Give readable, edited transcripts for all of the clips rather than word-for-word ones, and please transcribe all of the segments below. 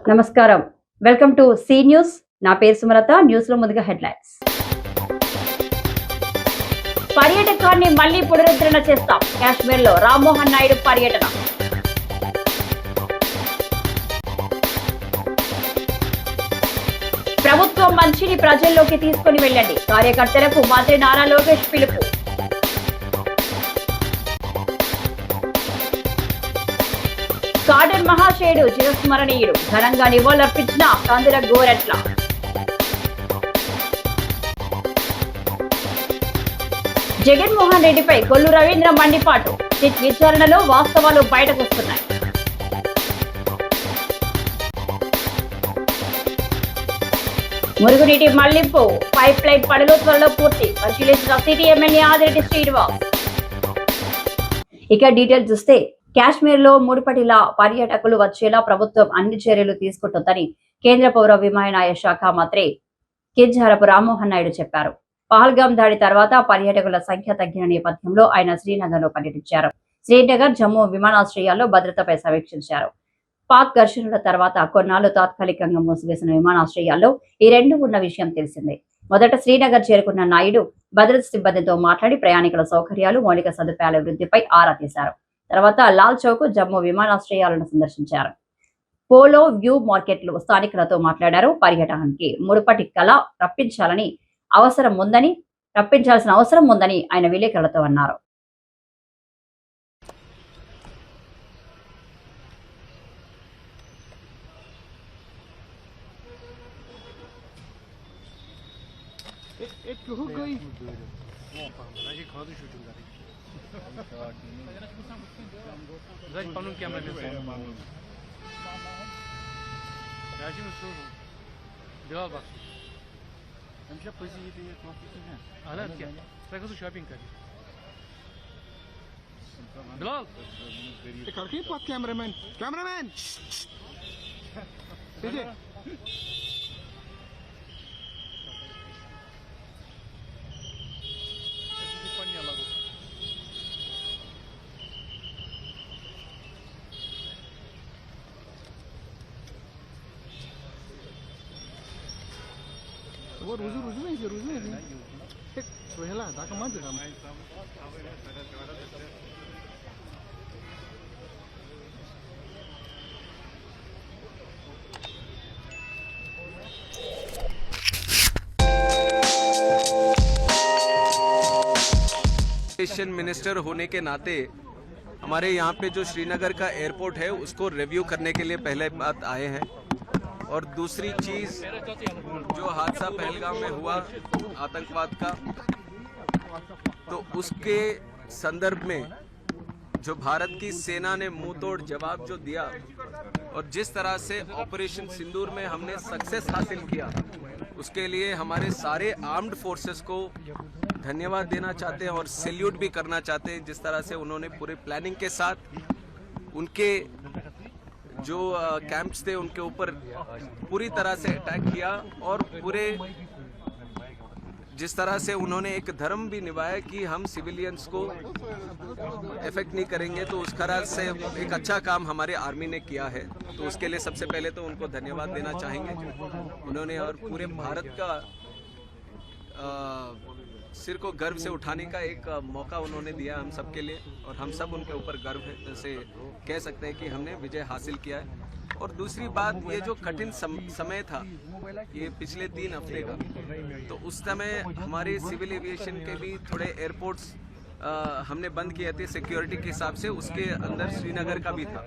నమస్కారం welcome to C news నా పేరు సుమలత న్యూస్ లో ముందుగా హెడ్లైన్స్ పర్యాటకాన్ని మళ్లీ పునరుద్ధరణ చేస్తాం కాశ్మీర్ లో రామ్మోహన్ నాయుడు పర్యటన ప్రభుత్వం మంచిని ప్రజల్లోకి తీసుకుని వెళ్ళండి కార్యకర్తలకు మంత్రి నారా లోకేష్ పిలుపు గార్డెన్ మహాశయుడు చిరస్మరణీయుడు ఘనంగా నివాళులర్పించిన కందుల గోరెట్ల జగన్మోహన్ రెడ్డిపై కొల్లు రవీంద్ర మండిపాటు సిట్ విచారణలో వాస్తవాలు బయటకొస్తున్నాయి మురుగునీటి మళ్లింపు పైప్ లైన్ పనులు త్వరలో పూర్తి పరిశీలించిన సిటీ ఎమ్మెల్యే ఆదిరెడ్డి శ్రీనివాస్. ఇక డీటెయిల్స్ చూస్తే కాశ్మీర్ లో ముడిపటిలా పర్యాటకులు వచ్చేలా ప్రభుత్వం అన్ని చర్యలు తీసుకుంటుందని కేంద్ర పౌర విమానయాన శాఖ మంత్రి కింజారపు రామ్మోహన్ నాయుడు చెప్పారు. పహల్గామ్ దాడి తర్వాత పర్యాటకుల సంఖ్య తగ్గిన నేపథ్యంలో ఆయన శ్రీనగర్ లో పర్యటించారు. శ్రీనగర్ జమ్మూ విమానాశ్రయాల్లో భద్రతపై సమీక్షించారు. పాక్ ఘర్షణల తర్వాత కొన్నాళ్లు తాత్కాలికంగా మూసివేసిన విమానాశ్రయాల్లో ఈ రెండు ఉన్న విషయం తెలిసిందే. మొదట శ్రీనగర్ చేరుకున్న నాయుడు భద్రతా సిబ్బందితో మాట్లాడి ప్రయాణికుల సౌకర్యాలు మౌలిక సదుపాయాల వృద్ధిపై ఆరా తీశారు. తర్వాత లాల్ చౌక్ జమ్మూ విమానాశ్రయాలను సందర్శించారు. పోలో వ్యూ మార్కెట్లు స్థానికులతో మాట్లాడారు. పర్యటనానికి ముడిపటి కళ రప్పించాల్సిన అవసరం ఉందని ఆయన విలేకరులతో అన్నారు. शॉपिंग करी बिलाल कैमरामैन वो रुजू नहीं रोहेला दाका मान दिला एशियन मिनिस्टर होने के नाते हमारे यहाँ पे जो श्रीनगर का एयरपोर्ट है उसको रिव्यू करने के लिए पहले बात आए हैं। और दूसरी चीज़ जो हादसा पहलगाम में हुआ आतंकवाद का, तो उसके संदर्भ में जो भारत की सेना ने मुंह तोड़ जवाब जो दिया और जिस तरह से ऑपरेशन सिंदूर में हमने सक्सेस हासिल किया, उसके लिए हमारे सारे आर्म्ड फोर्सेस को धन्यवाद देना चाहते हैं और सैल्यूट भी करना चाहते हैं। जिस तरह से उन्होंने पूरे प्लानिंग के साथ उनके जो कैंप्स थे उनके ऊपर पूरी तरह से अटैक किया और पूरे जिस तरह से उन्होंने एक धर्म भी निभाया कि हम सिविलियंस को इफेक्ट नहीं करेंगे, तो उस तरह से एक अच्छा काम हमारे आर्मी ने किया है। तो उसके लिए सबसे पहले तो उनको धन्यवाद देना चाहेंगे उन्होंने, और पूरे भारत का सिर को गर्व से उठाने का एक मौका उन्होंने दिया हम सब के लिए, और हम सब उनके ऊपर गर्व से कह सकते हैं कि हमने विजय हासिल किया है। और दूसरी बात, ये जो कठिन समय था ये पिछले 3 हफ्ते का, तो उस समय हमारे सिविल एविएशन के भी थोड़े एयरपोर्ट्स हमने बंद किए थे सिक्योरिटी के हिसाब से, उसके अंदर श्रीनगर का भी था।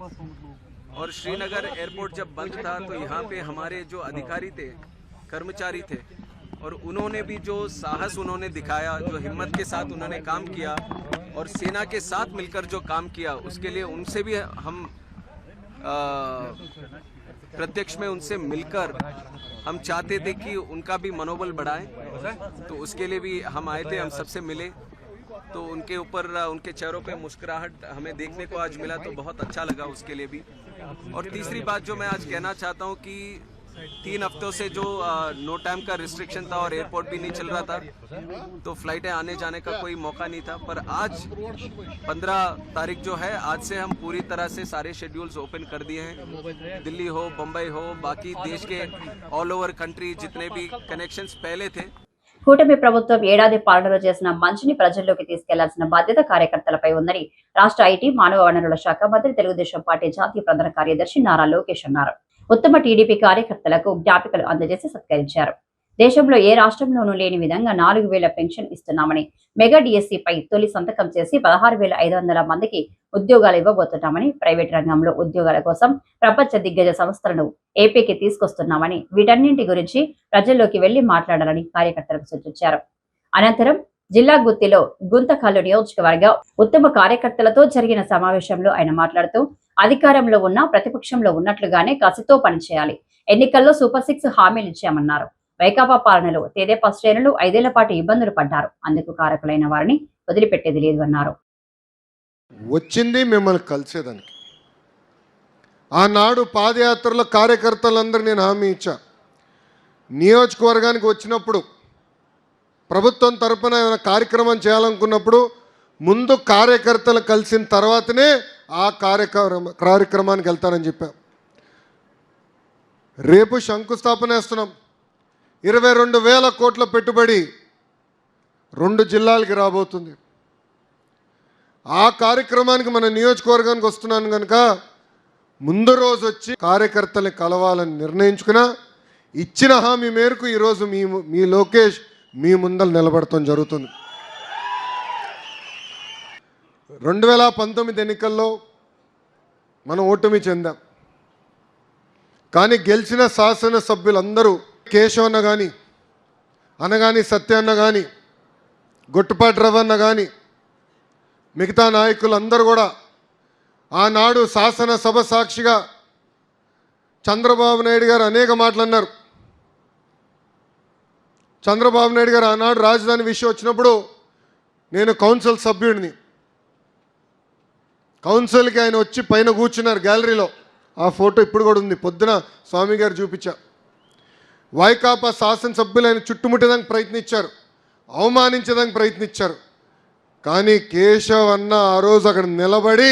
और श्रीनगर एयरपोर्ट जब बंद था तो यहाँ पे हमारे जो अधिकारी थे, कर्मचारी थे, और उन्होंने भी जो साहस उन्होंने दिखाया, जो हिम्मत के साथ उन्होंने काम किया और सेना के साथ मिलकर जो काम किया, उसके लिए उनसे भी हम प्रत्यक्ष में उनसे मिलकर हम चाहते थे कि उनका भी मनोबल बढ़ाएं। तो उसके लिए भी हम आए थे, हम सबसे मिले, तो उनके ऊपर उनके चेहरों पे मुस्कुराहट हमें देखने को आज मिला, तो बहुत अच्छा लगा उसके लिए भी। और तीसरी बात जो मैं आज कहना चाहता हूँ कि 3 हफ्तों से जो नो टाइम का रिस्ट्रिक्शन था और एयरपोर्ट भी नहीं चल रहा था, तो फ्लाइटें आने जाने का कोई मौका नहीं था। पर आज 15 तारीख जो है, आज से हम पूरी तरह से सारे शेड्यूल्स ओपन कर दिए हैं। दिल्ली हो, बम्बई हो, बाकी देश के ऑल ओवर कंट्री जितने भी कनेक्शंस पहले थे, కూటమి ప్రభుత్వం ఏడాది పాలనలో చేసిన మంచిని ప్రజల్లోకి తీసుకెళ్లాల్సిన బాధ్యత కార్యకర్తలపై ఉందని రాష్ట్ర ఐటీ మానవ వనరుల శాఖ మంత్రి తెలుగుదేశం పార్టీ జాతీయ ప్రధాన కార్యదర్శి నారా లోకేష్ అన్నారు. ఉత్తమ టీడీపీ కార్యకర్తలకు జ్ఞాపికలు అందజేసి సత్కరించారు. దేశంలో ఏ రాష్ట్రంలోనూ లేని విధంగా 4,000 పెన్షన్ ఇస్తున్నామని, మెగా డిఎస్సీపై తొలి సంతకం చేసి 16,500 మందికి ఉద్యోగాలు ఇవ్వబోతున్నామని, ప్రైవేట్ రంగంలో ఉద్యోగాల కోసం ప్రపంచ దిగ్గజ సంస్థలను ఏపీకి తీసుకొస్తున్నామని, వీటన్నింటి గురించి ప్రజల్లోకి వెళ్లి మాట్లాడాలని కార్యకర్తలకు సూచించారు. అనంతరం జిల్లా గుత్తిలో గుంతకల్లు నియోజకవర్గ ఉత్తమ కార్యకర్తలతో జరిగిన సమావేశంలో ఆయన మాట్లాడుతూ, అధికారంలో ఉన్న ప్రతిపక్షంలో ఉన్నట్లుగానే కసితో పనిచేయాలి. ఎన్నికల్లో సూపర్ 6 హామీలు ఇచ్చామన్నారు. వైకాపా పాలనలో తెదేపా శ్రేణులు 5 ఏళ్ల పాటు ఇబ్బందులు పడ్డారు. అందుకు కారకులైన వారిని వదిలిపెట్టేది లేదు అన్నారు. వచ్చింది మిమ్మల్ని కలిసేదానికి. ఆనాడు పాదయాత్రలో కార్యకర్తలందరూ నేను హామీ ఇచ్చా. నియోజకవర్గానికి వచ్చినప్పుడు ప్రభుత్వం తరపున ఏమైనా కార్యక్రమం చేయాలనుకున్నప్పుడు ముందు కార్యకర్తలు కలిసిన తర్వాతనే ఆ కార్యక్రమానికి వెళ్తానని చెప్పా. రేపు శంకుస్థాపన వేస్తున్నాం. 22,000 కోట్ల పెట్టుబడి 2 జిల్లాలకి రాబోతుంది. ఆ కార్యక్రమానికి మన నియోజకవర్గానికి వస్తున్నాను కనుక ముందు రోజు వచ్చి కార్యకర్తల్ని కలవాలని నిర్ణయించుకున్నా. ఇచ్చిన హామీ మేరకు ఈరోజు మీ లోకేష్ మీ ముందర నిలబడటం జరుగుతుంది. 2019 ఎన్నికల్లో మనం ఓటమి చెందాం. కానీ గెలిచిన శాసనసభ్యులందరూ కేశవన్న కానీ, అనగాని సత్యన్న కానీ, గొట్టుపాటి రవన్న కానీ, మిగతా నాయకులందరూ కూడా ఆనాడు శాసనసభ సాక్షిగా చంద్రబాబు నాయుడు గారు అనేక మాటలు అన్నారు. చంద్రబాబు నాయుడు గారు ఆనాడు రాజధాని విషయం వచ్చినప్పుడు నేను కౌన్సిల్ సభ్యుడిని. కౌన్సిల్కి ఆయన వచ్చి పైన కూర్చున్నారు గ్యాలరీలో. ఆ ఫోటో ఇప్పుడు కూడా ఉంది. పొద్దున స్వామి గారు చూపించా. వైకాపా శాసనసభ్యులు ఆయన చుట్టుముట్టడానికి ప్రయత్నించారు, అవమానించడానికి ప్రయత్నించారు. కానీ కేశవ్ అన్న ఆ రోజు అక్కడ నిలబడి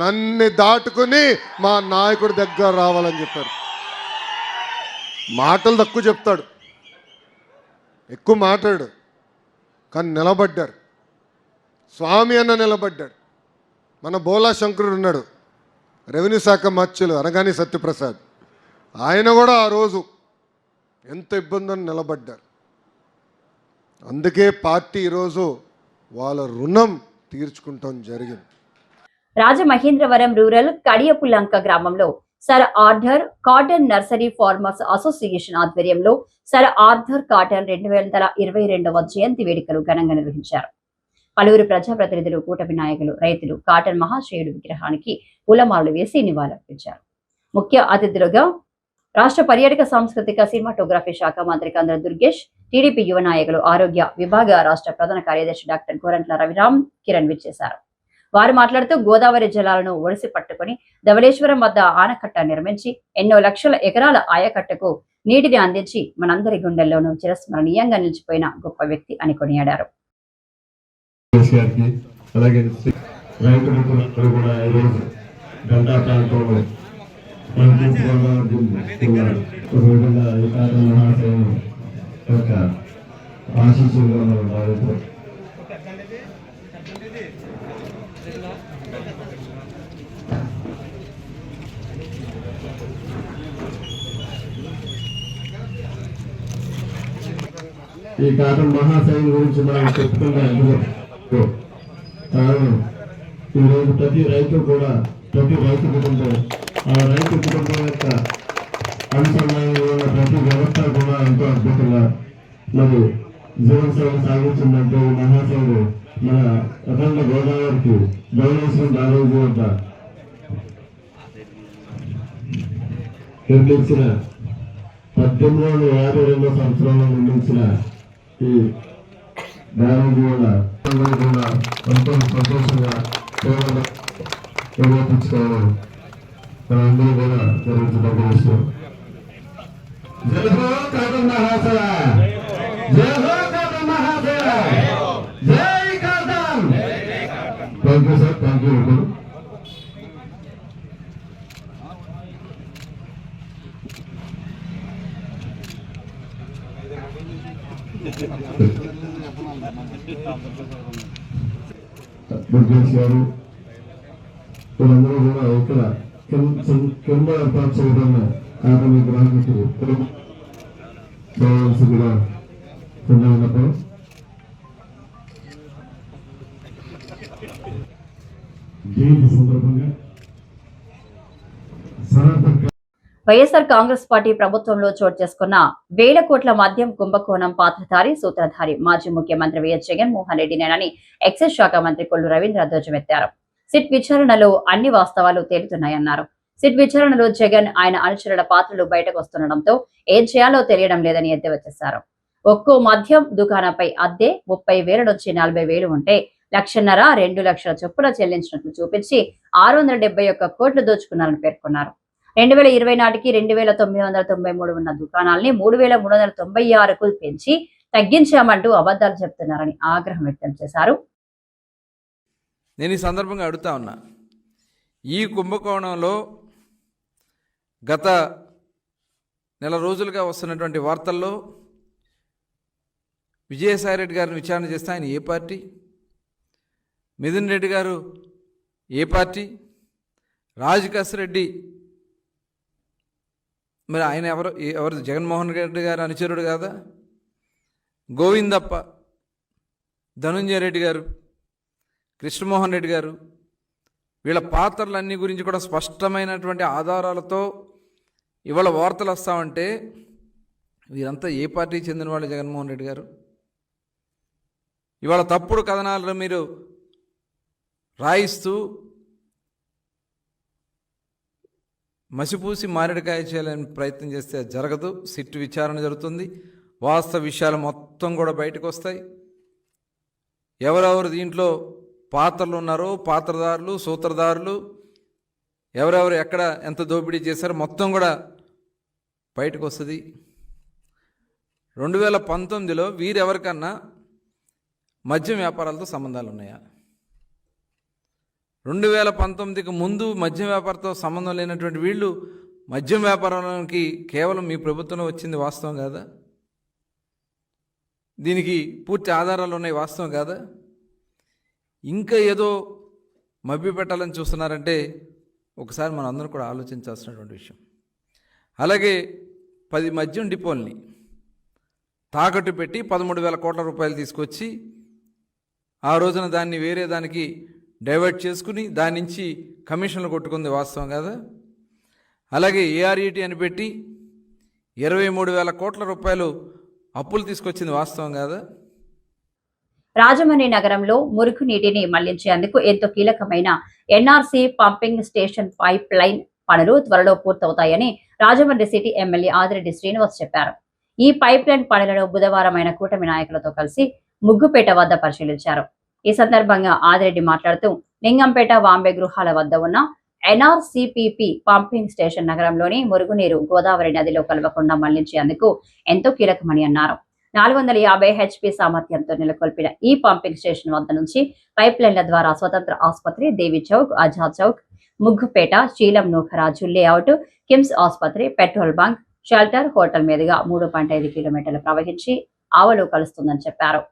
నన్ను దాటుకుని మా నాయకుడి దగ్గర రావాలని చెప్పారు. మాటలు తక్కువ చెప్తాడు, ఎక్కువ మాట్లాడు, కానీ నిలబడ్డారు. స్వామి అన్న నిలబడ్డాడు. మన బోలా శంకరుడు ఉన్నాడు, రెవెన్యూ శాఖ మత్స్యులు అనగాని సత్యప్రసాద్, ఆయన కూడా ఆ రోజు ఎంత ఇబ్బందని నిలబడ్డారు. అందుకే పార్టీ ఈరోజు వాళ్ళ రుణం తీర్చుకుంటాం జరిగింది. రాజమహేంద్రవరం రూరల్ కడియపులంక గ్రామంలో sir Arthur cotton nursery farmers association ఆధ్వర్యంలో సర్ ఆర్థర్ కాటన్ 2022వ జయంతి వేడుకలు ఘనంగా నిర్వహించారు. పలువురు ప్రజాప్రతినిధులు, కూటమి నాయకులు, రైతులు కాటన్ మహాశయుడు విగ్రహానికి పూలమాలలు వేసి నివాళులర్పించారు. ముఖ్య అతిథులుగా రాష్ట్ర పర్యాటక సాంస్కృతిక సినిమాటోగ్రఫీ శాఖ మంత్రి కంద్ర దుర్గేష్, టీడీపీ యువ నాయకులు, ఆరోగ్య విభాగ రాష్ట్ర ప్రధాన కార్యదర్శి డాక్టర్ గోరంట్ల రవిరామ్ కిరణ్ విచ్చేశారు. వారు మాట్లాడుతూ, గోదావరి జలాలను ఒడిసి పట్టుకుని ధవళేశ్వరం వద్ద ఆనకట్ట నిర్మించి ఎన్నో లక్షల ఎకరాల ఆయకట్టకు నీటిని అందించి మనందరి గుండెల్లోనూ చిరస్మరణీయంగా నిలిచిపోయిన గొప్ప వ్యక్తి అని కొనియాడారు. ఈ కాటన్ మహాశయం గురించి మనం చెప్పుకున్నాం. కారణం ఈరోజు ప్రతి రైతు కుటుంబం, ఆ రైతు కుటుంబం యొక్క అనుసంధానంలో ఉన్న ప్రతి వ్యవస్థ కూడా ఎంతో అద్భుతంగా మరి జీవనశైలి సాగించిందంటే ఈ మహాశయుడు మన అఖండ గోదావరికి ధవళేశ్వరం బ్యారేజీ వద్ద నిర్మించిన 1852వ సంవత్సరంలో నిర్మించిన ఈ బ్యారేజీ కూడా ఎంతో సంతోషంగా నిర్వర్తించుకోవడం మనందరూ కూడా జరుగుతున్న విషయం. జై హో కాదం మహాశయ, జై హో కాదం మహాశయ, జై Kadam. Thank you sir, thank you. Durgesh గారు వీళ్ళందరూ కూడా ఇక్కడ కింద ఏర్పాటు చేయడమే కాదని గ్రాహకులు చేయవలసిందిగా ఉన్నప్పుడు జయంతి సందర్భంగా వైఎస్ఆర్ కాంగ్రెస్ పార్టీ ప్రభుత్వంలో చోటు చేసుకున్న వేల కోట్ల మద్యం కుంభకోణం పాత్రధారి సూత్రధారి మాజీ ముఖ్యమంత్రి వైఎస్ జగన్మోహన్ రెడ్డినేనని ఎక్సైజ్ శాఖ మంత్రి కొల్లు రవీంద్ర ధ్వజమెత్తారు. సిట్ విచారణలో అన్ని వాస్తవాలు తేలుతున్నాయన్నారు. సిట్ విచారణలో జగన్ ఆయన అనుచరుల పాత్రలు బయటకు వస్తుండటంతో ఏం చేయాలో తెలియడం లేదని ఎద్దేవా చేశారు. ఒక్కో మద్యం దుకాణంపై అద్దె 30,000 నుంచి 40,000 ఉంటే 1,50,000 2 లక్షల చొప్పున చెల్లించినట్లు చూపించి 671 కోట్లు దోచుకున్నారని పేర్కొన్నారు. 2020 నాటికి 2,993 ఉన్న దుకాణాల్ని 3,396కు పెంచి తగ్గించామంటూ అబద్ధాలు చెప్తున్నారని ఆగ్రహం వ్యక్తం చేశారు. నేను ఈ సందర్భంగా అడుగుతా ఉన్నా, ఈ కుంభకోణంలో గత నెల రోజులుగా వస్తున్నటువంటి వార్తల్లో విజయసాయిరెడ్డి గారిని విచారణ చేస్తే ఆయన ఏ పార్టీ, మిథున్ రెడ్డి గారు ఏ పార్టీ, రాజకేశ్ రెడ్డి మరి ఆయన ఎవరు జగన్మోహన్ రెడ్డి గారు అనుచరుడు కాదా, గోవిందప్ప, ధనుంజయ రెడ్డి గారు, కృష్ణమోహన్ రెడ్డి గారు, వీళ్ళ పాత్రలన్నీ గురించి కూడా స్పష్టమైనటువంటి ఆధారాలతో ఇవాళ వార్తలు వస్తామంటే వీరంతా ఏ పార్టీకి చెందిన వాళ్ళు? జగన్మోహన్ రెడ్డి గారు ఇవాళ తప్పుడు కథనాలను మీరు రాయిస్తూ మసిపూసి మారేడుకాయ చేయాలని ప్రయత్నం చేస్తే జరగదు. సిట్ విచారణ జరుగుతుంది, వాస్తవ విషయాలు మొత్తం కూడా బయటకు వస్తాయి. ఎవరెవరు దీంట్లో పాత్రలు ఉన్నారో, పాత్రదారులు, సూత్రధారులు, ఎవరెవరు ఎక్కడ ఎంత దోపిడీ చేశారో మొత్తం కూడా బయటకు వస్తుంది. 2019లో వీరెవరికన్నా మద్యం వ్యాపారాలతో సంబంధాలు ఉన్నాయా? 2019కి ముందు మద్యం వ్యాపారంతో సంబంధం లేనటువంటి వీళ్ళు మద్యం వ్యాపారానికి కేవలం మీ ప్రభుత్వంలో వచ్చింది వాస్తవం కాదా? దీనికి పూర్తి ఆధారాలు ఉన్నాయి, వాస్తవం కాదా? ఇంకా ఏదో మభ్య పెట్టాలని చూస్తున్నారంటే ఒకసారి మనం అందరం కూడా ఆలోచించాల్సినటువంటి విషయం. అలాగే 10 మద్యం డిపోల్ని తాకట్టు పెట్టి 13,000 కోట్ల రూపాయలు తీసుకొచ్చి ఆ రోజున దాన్ని వేరే దానికి డైవర్ట్ చేసుకుని దాని నుంచి కమిషన్లు కొట్టుకుంది వాస్తవం కదా? అలాగే ఏఆర్ఈటీ అని పెట్టి 23,000 కోట్ల రూపాయలు అప్పులు తీసుకొచ్చింది వాస్తవం కాదా? రాజమండ్రి నగరంలో మురుగు నీటిని మళ్లించేందుకు ఎంతో కీలకమైన NRC pumping station pipe line పనులు త్వరలో పూర్తవుతాయని రాజమండ్రి సిటీ ఎమ్మెల్యే ఆదిరెడ్డి శ్రీనివాస్ చెప్పారు. ఈ పైప్ లైన్ పనులను బుధవారం ఆయన కూటమి నాయకులతో కలిసి ముగ్గుపేట వద్ద పరిశీలించారు. ఈ సందర్భంగా ఆదిరెడ్డి మాట్లాడుతూ లింగంపేట వాంబే గృహాల వద్ద ఉన్న ఎన్ఆర్సీపీపీ పంపింగ్ స్టేషన్ నగరంలోని మురుగునీరు గోదావరి నదిలో కలవకుండా మళ్లించేందుకు ఎంతో కీలకమని అన్నారు. 450 HP సామర్థ్యంతో నెలకొల్పిన ఈ పంపింగ్ స్టేషన్ వద్ద నుంచి పైప్ లైన్ల ద్వారా స్వతంత్ర ఆసుపత్రి, దేవి చౌక్, ఆజాద్ చౌక్, ముగ్గుపేట, శీలం నూఖరాజు లేఅవుట్, కిమ్స్ ఆసుపత్రి, పెట్రోల్ బంక్, షెల్టర్, హోటల్ మీదుగా 3.5 కిలోమీటర్లు ప్రవహించి ఆవలు కలుస్తుందని చెప్పారు.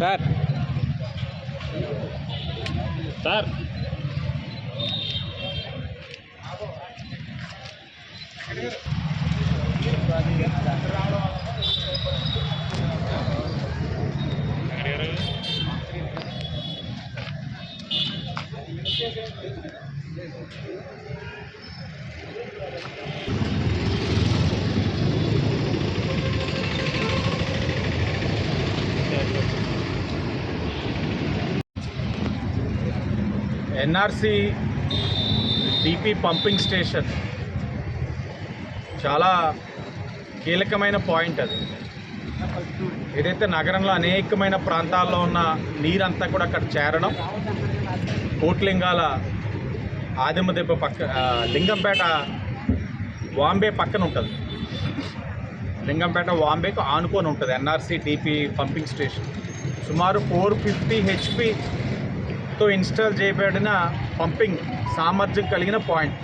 Sir sir NRC DP pumping station చాలా కీలకమైన పాయింట్ అది. ఏదైతే నగరంలో అనేకమైన ప్రాంతాల్లో ఉన్న నీరంతా కూడా అక్కడ చేరడం, కోట్లింగాల ఆదిమదెబ్బ పక్క లింగంపేట వాంబే పక్కన ఉంటుంది. లింగంపేట వాంబేకు ఆనుకొని ఉంటుంది ఎన్ఆర్సి డిపి పంపింగ్ స్టేషన్. సుమారు 450 హెచ్పితో ఇన్స్టాల్ చేయబడిన పంపింగ్ సామర్థ్యం కలిగిన పాయింట్.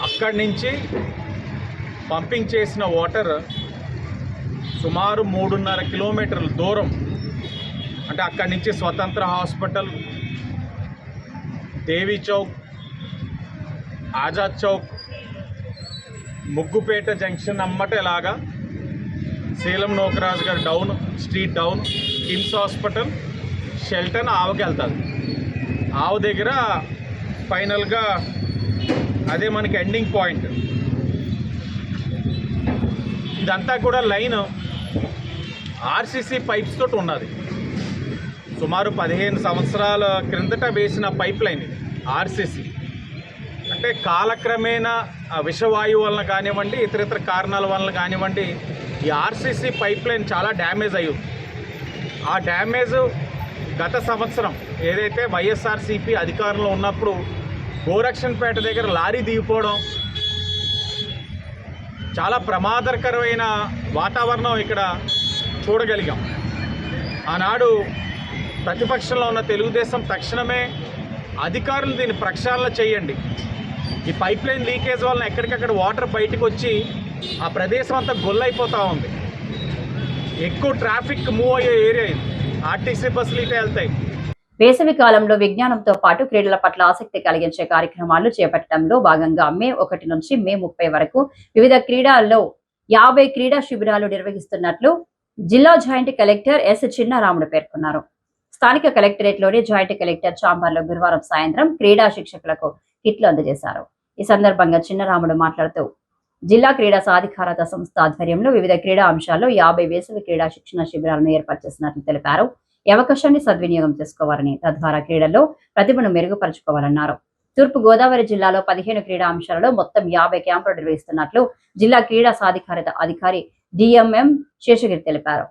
అక్కడి నుంచి పంపింగ్ చేసిన వాటర్ సుమారు 3.5 కిలోమీటర్ల దూరం, అంటే అక్కడి నుంచి స్వతంత్ర హాస్పిటల్, దేవి చౌక్, ఆజాద్ చౌక్, ముగ్గుపేట జంక్షన్ అమ్మటేలాగా సేలం నోకరాజు గారి down street down, KIMS hospital, Sheldon ఆవుకి వెళ్తుంది. ఆవు దగ్గర ఫైనల్గా అదే మనకి ఎండింగ్ పాయింట్. ఇదంతా కూడా లైన్ ఆర్సీసీ పైప్స్ తోటి ఉన్నది. సుమారు 15 సంవత్సరాల క్రిందట వేసిన పైప్ లైన్ ఇది ఆర్సీసీ. అంటే కాలక్రమేణా విషవాయువు వలన కానివ్వండి, ఇతరితర కారణాల వలన కానివ్వండి, ఈ ఆర్సీసీ పైప్ లైన్ చాలా డ్యామేజ్ అయ్యింది. ఆ డ్యామేజ్ గత సంవత్సరం ఏదైతే వైఎస్ఆర్సీపీ అధికారంలో ఉన్నప్పుడు గోరక్షన్పేట దగ్గర లారీ దిగిపోవడం, చాలా ప్రమాదకరమైన వాతావరణం ఇక్కడ చూడగలిగాం. ఆనాడు ప్రతిపక్షంలో ఉన్న తెలుగుదేశం తక్షణమే అధికారులు దీన్ని ప్రక్షాళన చేయండి, ఈ పైప్ లైన్ లీకేజ్ వలన ఎక్కడికక్కడ వాటర్ బయటకు వచ్చి ఆ ప్రదేశం అంతా గొల్లైపోతూ ఉంది. ఎక్కువ ట్రాఫిక్ మూవ్ అయ్యే ఏరియా ఇది. ఆర్టీసీ బస్సులు ఇటే వెళ్తాయి. వేసవి కాలంలో విజ్ఞానంతో పాటు క్రీడల పట్ల ఆసక్తి కలిగించే కార్యక్రమాలు చేపట్టడంలో భాగంగా మే 1 నుంచి మే 30 వరకు వివిధ క్రీడల్లో 50 క్రీడా శిబిరాలు నిర్వహిస్తున్నట్లు జిల్లా జాయింట్ కలెక్టర్ ఎస్ చిన్నారాముడు పేర్కొన్నారు. స్థానిక కలెక్టరేట్లోని జాయింట్ కలెక్టర్ ఛాంబర్లో గురువారం సాయంత్రం క్రీడా శిక్షకులకు కిట్లు అందజేశారు. ఈ సందర్భంగా చిన్నారాముడు మాట్లాడుతూ జిల్లా క్రీడా సాధికారత సంస్థ ఆధ్వర్యంలో వివిధ క్రీడా అంశాల్లో 50 వేసవి క్రీడా శిక్షణ శిబిరాలను ఏర్పాటు చేసినట్లు తెలిపారు. ఈ అవకాశాన్ని సద్వినియోగం చేసుకోవాలని, తద్వారా క్రీడల్లో ప్రతిభను మెరుగుపరుచుకోవాలన్నారు. తూర్పు గోదావరి జిల్లాలో 15 క్రీడా అంశాలలో మొత్తం 50 క్యాంపులు నిర్వహిస్తున్నట్లు జిల్లా క్రీడా సాధికారత అధికారి డిఎంఎం శేషగిరి తెలిపారు.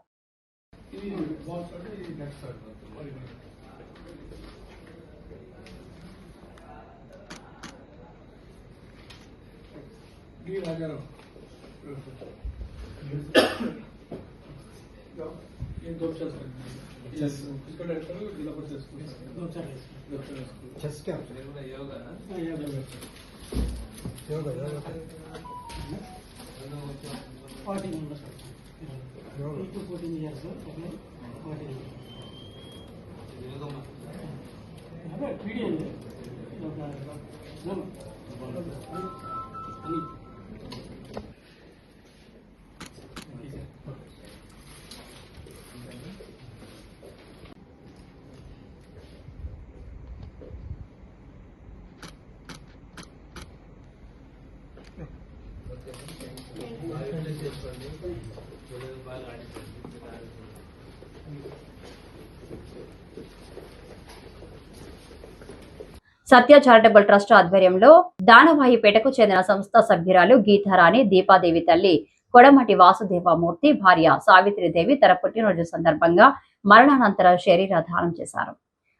సత్య చారిటబుల్ ట్రస్ట్ ఆధ్వర్యంలో దానవాయిపేటకు చెందిన సంస్థ సభ్యురాలు గీతారాణి దీపాదేవి తల్లి కొడమటి వాసుదేవమూర్తి భార్య సావిత్రిదేవి తన పుట్టినరోజు సందర్భంగా మరణానంతర శరీర దానం చేశారు.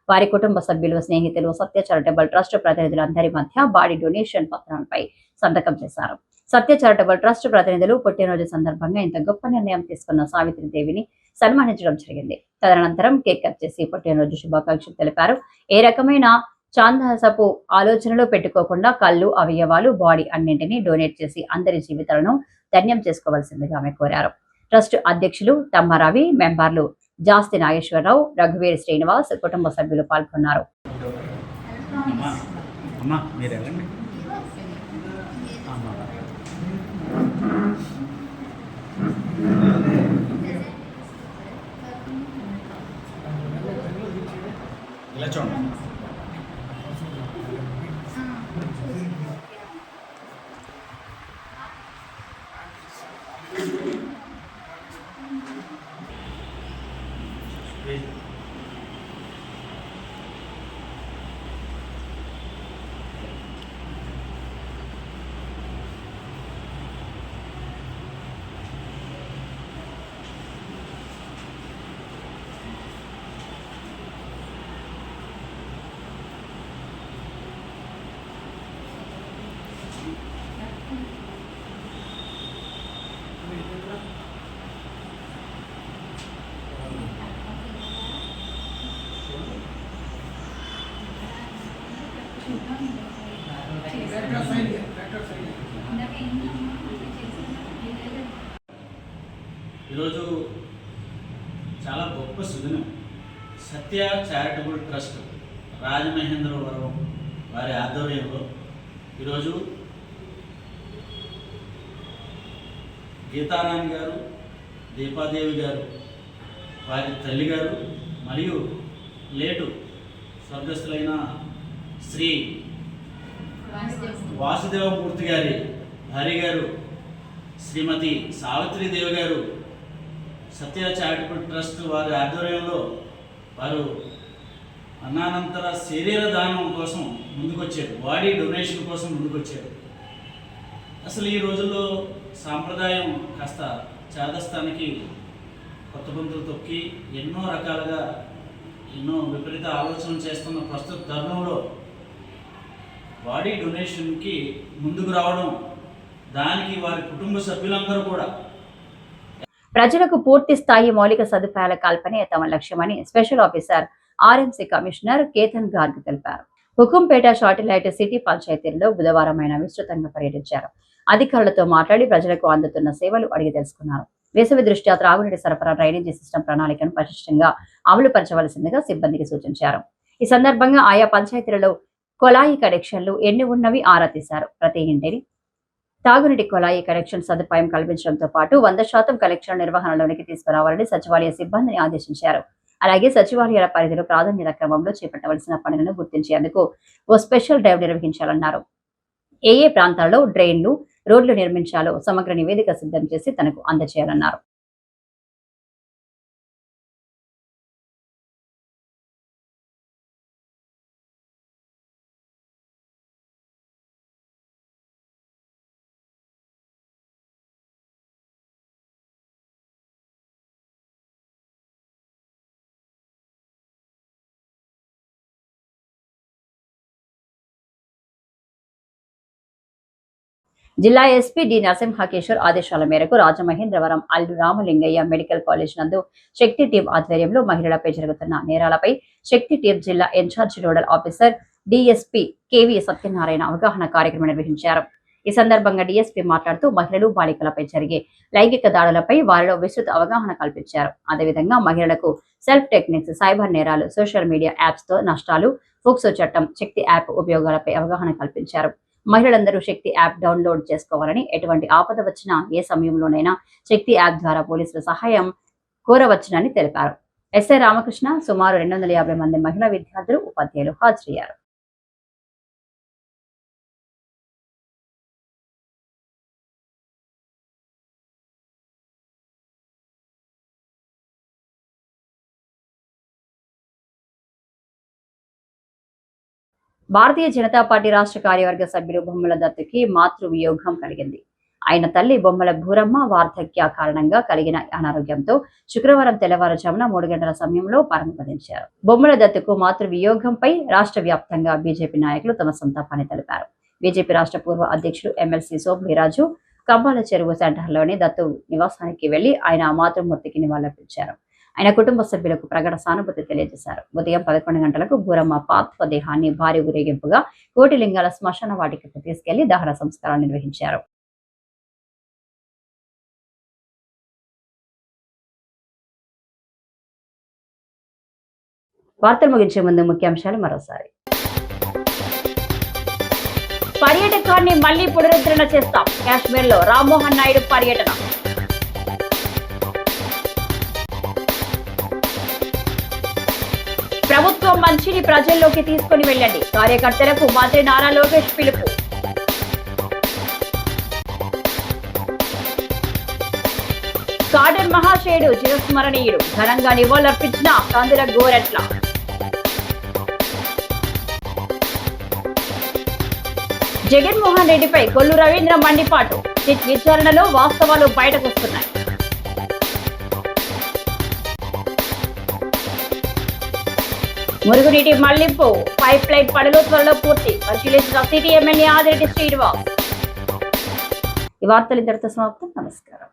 వారి కుటుంబ సభ్యులు, స్నేహితులు, సత్య చారిటబుల్ ట్రస్ట్ ప్రతినిధులందరి మధ్య బాడీ డొనేషన్ పత్రాలపై సంతకం చేశారు. సత్య చారిటబుల్ ట్రస్ట్ ప్రతినిధులు పుట్టినరోజు సందర్భంగా ఇంత గొప్ప నిర్ణయం తీసుకున్న సావిత్రిదేవిని సన్మానించడం జరిగింది. తదనంతరం కేక్ కట్ చేసి పుట్టినరోజు శుభాకాంక్షలు తెలిపారు. ఏ రకమైన చాందాసపు ఆలోచనలు పెట్టుకోకుండా కళ్ళు, అవయవాలు, బాడీ అన్నింటినీ డొనేట్ చేసి అందరి జీవితాలను ధన్యం చేసుకోవాల్సిందిగా ఆమె కోరారు. ట్రస్ట్ అధ్యక్షులు తమ్మారావి, మెంబర్లు జాస్తి నాగేశ్వరరావు, రఘువీర్ శ్రీనివాస్, కుటుంబ సభ్యులు పాల్గొన్నారు. ఇలా చూడండి. ఈరోజు చాలా గొప్ప సుదినం. సత్య చారిటబుల్ ట్రస్ట్ రాజమహేంద్రవరం వారి ఆధ్వర్యంలో ఈరోజు గీతారాణి గారు, దీపాదేవి గారు, వారి తల్లి గారు మరియు లేటు స్వర్గస్థులైన శ్రీ వాసుదేవమూర్తి గారి భార్య గారు శ్రీమతి సావిత్రీదేవి గారు సత్య చారిటబుల్ ట్రస్ట్ వారి ఆధ్వర్యంలో వారు అన్నానంతర శరీర దానం కోసం ముందుకొచ్చారు, బాడీ డొనేషన్ కోసం ముందుకొచ్చారు. అసలు ఈ రోజుల్లో సాంప్రదాయం కాస్త చేదస్తానికి కొత్త పంతులు తొక్కి ఎన్నో రకాలుగా ఎన్నో విపరీత ఆలోచనలు చేస్తున్న ప్రస్తుత తరుణంలో బాడీ డొనేషన్కి ముందుకు రావడం, దానికి వారి కుటుంబ సభ్యులందరూ కూడా ప్రజలకు పూర్తి స్థాయి మౌలిక సదుపాయాల కల్పనే తమ లక్ష్యమని special officer RMC commissioner Ketan Garg తెలిపారు. హుకుంపేట శాటిలైట్ సిటీ పంచాయతీల్లో బుధవారం ఆయన విస్తృతంగా పర్యటించారు. అధికారులతో మాట్లాడి ప్రజలకు అందుతున్న సేవలు అడిగి తెలుసుకున్నారు. వేసవి దృష్ట్యా త్రాగునీటి సరఫరా డ్రైనేజీ సిస్టమ్ ప్రణాళికను పటిష్టంగా అమలు పరచవలసిందిగా సిబ్బందికి సూచించారు. ఈ సందర్భంగా ఆయా పంచాయతీలలో కొలాయి కనెక్షన్లు ఎన్ని ఉన్నవి ఆరా తీశారు. ప్రతి ఇంటిని తాగునీటి కొలాయి కనెక్షన్ సదుపాయం కల్పించడంతో పాటు 100% కలెక్షన్ నిర్వహణలోనికి తీసుకురావాలని సచివాలయ సిబ్బందిని ఆదేశించారు. అలాగే సచివాలయాల పరిధిలో ప్రాధాన్యత క్రమంలో చేపట్టవలసిన పనులను గుర్తించేందుకు ఓ స్పెషల్ డ్రైవ్ నిర్వహించాలన్నారు. ఏ ప్రాంతాల్లో డ్రైన్లు, రోడ్లు నిర్మించాలో సమగ్ర నివేదిక సిద్ధం చేసి తనకు అందజేయాలన్నారు. జిల్లా ఎస్పీ డి నరసింహకేశ్వర్ ఆదేశాల మేరకు రాజమహేంద్రవరం అల్లు రామలింగయ్య మెడికల్ కాలేజ్ నందు శక్తి టీం ఆధ్వర్యంలో మహిళలపై జరుగుతున్న నేరాలపై శక్తి టీం జిల్లా incharge nodal officer DSP KV Satyanarayana అవగాహన కార్యక్రమం నిర్వహించారు. ఈ సందర్భంగా డిఎస్పీ మాట్లాడుతూ మహిళలు, బాలికలపై జరిగే లైంగిక దాడులపై వారిలో విస్తృత అవగాహన కల్పించారు. అదేవిధంగా మహిళలకు సెల్ఫ్ టెక్నిక్స్, సైబర్ నేరాలు, సోషల్ మీడియా యాప్స్ తో నష్టాలు, ఫోక్సో చట్టం, శక్తి యాప్ ఉపయోగాలపై అవగాహన కల్పించారు. మహిళలందరూ శక్తి యాప్ డౌన్లోడ్ చేసుకోవాలని, ఎటువంటి ఆపద వచ్చినా ఏ సమయంలోనైనా శక్తి యాప్ ద్వారా పోలీసుల సహాయం కోరవచ్చునని తెలిపారు. ఎస్ఐ రామకృష్ణ, సుమారు 250 మంది మహిళా విద్యార్థులు, ఉపాధ్యాయులు హాజరయ్యారు. భారతీయ జనతా పార్టీ రాష్ట్ర కార్యవర్గ సభ్యులు బొమ్మల దత్తుకి మాతృవియోగం కలిగింది. ఆయన తల్లి బొమ్మల భూరమ్మ వార్ధక్య కారణంగా కలిగిన అనారోగ్యంతో శుక్రవారం తెల్లవారుజామున 3 గంటల సమయంలో పరమపదించారు. బొమ్మల దత్తుకు మాతృవియోగంపై రాష్ట్ర వ్యాప్తంగా బీజేపీ నాయకులు తమ సంతాపాన్ని తెలిపారు. బీజేపీ రాష్ట్ర పూర్వ అధ్యక్షుడు ఎమ్మెల్సీ సోమవీరాజు కంబాల చెరువు సెంటర్లోని దత్తు నివాసానికి వెళ్లి ఆయన మాతృమూర్తికి నివాళులర్పించారు. ఆయన కుటుంబ సభ్యులకు ప్రగాఢ సానుభూతి తెలియజేశారు. ఉదయం 11 గంటలకు భూరమ్మ పార్థివ దేహాన్ని భారీ ఊరేగింపుగా కోటిలింగాల శ్మశాన వాటికకు తీసుకెళ్లి దహన సంస్కారాలు నిర్వహించారు. వార్తలు ముగించే ముందు ముఖ్యాంశాలు మరోసారి. పర్యాటకాన్ని మళ్లీ పునరుద్ధరణ చేస్తాం. కాశ్మీర్ లో రామ్మోహన్ నాయుడు పర్యటన. ప్రభుత్వం మంచిని ప్రజల్లోకి తీసుకుని వెళ్ళండి. కార్యకర్తలకు మంత్రి నారా లోకేష్ పిలుపు. కార్టూన్ మహాశయుడు చిరస్మరణీయుడు ఘనంగా నివాళులర్పించిన కందుల గోరెట్ల. జగన్మోహన్ రెడ్డిపై కొల్లు రవీంద్ర మండిపాటు. సిట్ విచారణలో వాస్తవాలు బయటకొస్తున్నాయి. మురుగునీటి మళ్లింపు పైప్ లైన్ పనులు త్వరలో పూర్తి పరిశీలించిన సిటీ ఎమ్మెల్యే ఆదిరెడ్డి శ్రీనివాస్. ఈ వార్తలు ఇంతటితో సమాప్తం. నమస్కారం.